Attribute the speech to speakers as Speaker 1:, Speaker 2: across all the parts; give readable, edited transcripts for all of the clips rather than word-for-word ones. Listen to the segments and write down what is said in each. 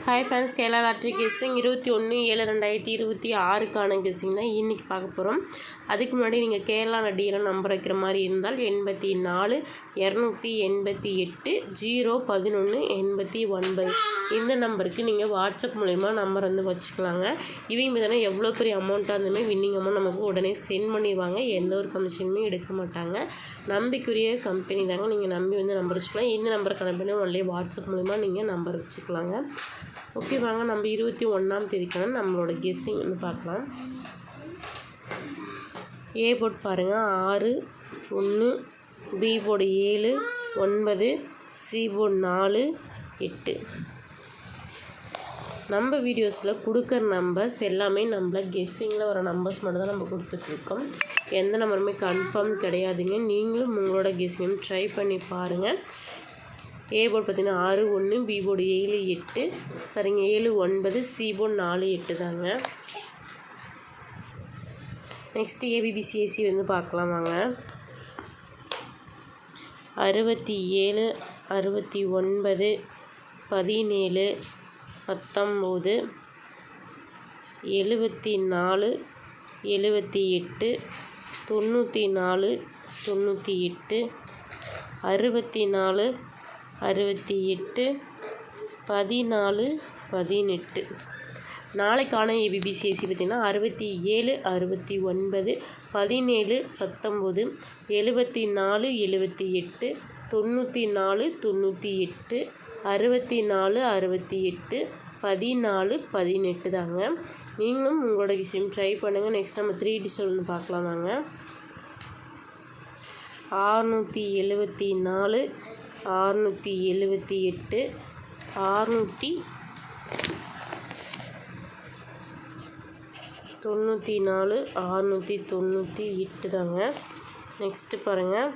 Speaker 1: Hi friends, Kerala lottery guessing 21/7/2026க்கான guessing தான் இன்றைக்கி பார்க்க போகிறோம். அதுக்கு முன்னாடி நீங்கள் கேரளா லட்டியில் நம்பர் வைக்கிற மாதிரி இருந்தால் 84 288 011 89 இந்த நம்பருக்கு நீங்கள் வாட்ஸ்அப் மூலயமா நம்பர் வந்து வச்சுக்கலாங்க. இவங்க பார்த்தீங்கன்னா எவ்வளோ பெரிய அமௌண்ட்டாக இருந்துமே வின்னிங் அமௌண்ட் நமக்கு உடனே சென்ட் பண்ணிடுவாங்க. எந்த ஒரு கமிஷனுமே எடுக்க மாட்டாங்க. நம்பிக்கைக்குரிய கம்பெனி தாங்க. நீங்கள் நம்பி வந்து நம்பர் வச்சுக்கலாம். இந்த நம்பர் கனெக்ட் ஒன்லே வாட்ஸ்அப் மூலமா நீங்கள் நம்பர் வச்சுக்கலாங்க. ஓகே, வாங்க நம்ம 21ஆம் தேதிக்கான நம்மளோட கெஸ்ஸிங் வந்து பார்க்கலாம். ஏ போர்ட் பாருங்கள் 6 1, பி போர்டு 7 9, சி போர்டு 4 8. நம்ம வீடியோஸில் கொடுக்குற நம்பர்ஸ் எல்லாமே நம்மள கெஸ்ஸிங்கில் வர நம்பர்ஸ் மட்டும் தான் நம்ம கொடுத்துட்ருக்கோம். எந்த நம்பருமே கன்ஃபார்ம் கிடையாதுங்க. நீங்களும் உங்களோட கெஸ்ஸிங் ட்ரை பண்ணி பாருங்கள். ஏ போர்டு பார்த்திங்கன்னா 6 1, பி போர்டு 7 8, சரிங்க 7 9, சி போர்டு 4 8 தாங்க. நெக்ஸ்ட்டு ஏபிபிசிஏசி வந்து பார்க்கலாம் வாங்க. 67 69 17 19 74 78 94 98 64 68 14 18. நாளைக்கான ஏபிபிசிஎஸ்சி பார்த்திங்கன்னா 67 69 17 19 74 78 94 98 64 68 14 18 தாங்க. நீங்களும் உங்களோட விஷயம் ட்ரை பண்ணுங்கள். நெக்ஸ்ட் நம்ம 3 டிஜிட் வந்து பார்க்கலாம் வாங்க. 674 678 694 698 தாங்க. நெக்ஸ்ட்டு பாருங்கள்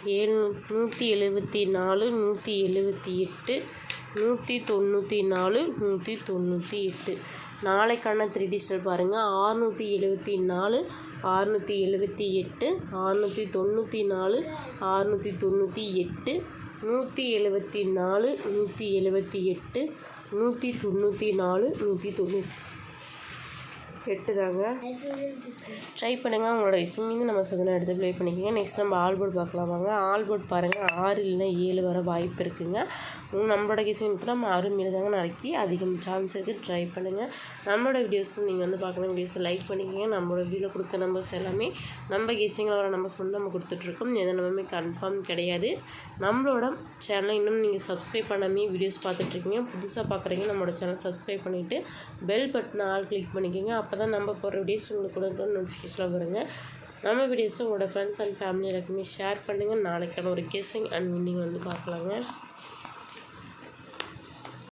Speaker 1: 174 178 194 198. நாளைக்கான 3 டிஜிட்டல் பாருங்கள் 674 678 694 698 174 178 194 198 தாங்க. ட்ரை பண்ணுங்கள். உங்களோட இஸ்மின்னு நம்ம சொன்ன எடுத்து ப்ளே பண்ணிக்கோங்க. நெக்ஸ்ட் நம்ம ஆல் போர்ட் பார்க்கலாம் வாங்க. ஆல் போர்ட் பாருங்கள் 6 இல்லைன்னா 7 வர வாய்ப்பு இருக்குங்க. நம்மளோட கெஸ்ஸிங் நம்ம 6 மீது தாங்க நாளைக்கு அதிகம் சான்ஸ் இருக்குது. ட்ரை பண்ணுங்கள். நம்மளோட வீடியோஸும் நீங்கள் வந்து பார்க்கலாம். வீடியோஸை லைக் பண்ணிக்கோங்க. நம்மளோட வீடியோவில் கொடுத்த நம்பர்ஸ் எல்லாமே நம்ம கெஸ்ஸிங்கில் வர நம்பர்ஸ் வந்து நம்ம கொடுத்துட்ருக்கோம். எந்த நம்பருமே கன்ஃபார்ம் கிடையாது. நம்மளோட சேனலை இன்னும் நீங்கள் சப்ஸ்கிரைப் பண்ணாமே வீடியோஸ் பார்த்துட்ருக்கீங்க. புதுசாக பார்க்குறீங்க நம்மளோட சேனல் சப்ஸ்கிரைப் பண்ணிவிட்டு பெல் பட்டனை ஆல் கிளிக் பண்ணிக்கோங்க. அப்போ தான் நம்ம போகிற வீடியோஸ் உங்களுக்கு கூட நோட்டிஃபிகேஷனில் வருங்க. நம்ம வீடியோஸை உங்களோட ஃப்ரெண்ட்ஸ் அண்ட் ஃபேமிலி எல்லாருக்குமே ஷேர் பண்ணுங்கள். நாளைக்கான ஒரு கெஸ்ஸிங் அண்ட் வின்னிங் வந்து பார்க்கலாங்க.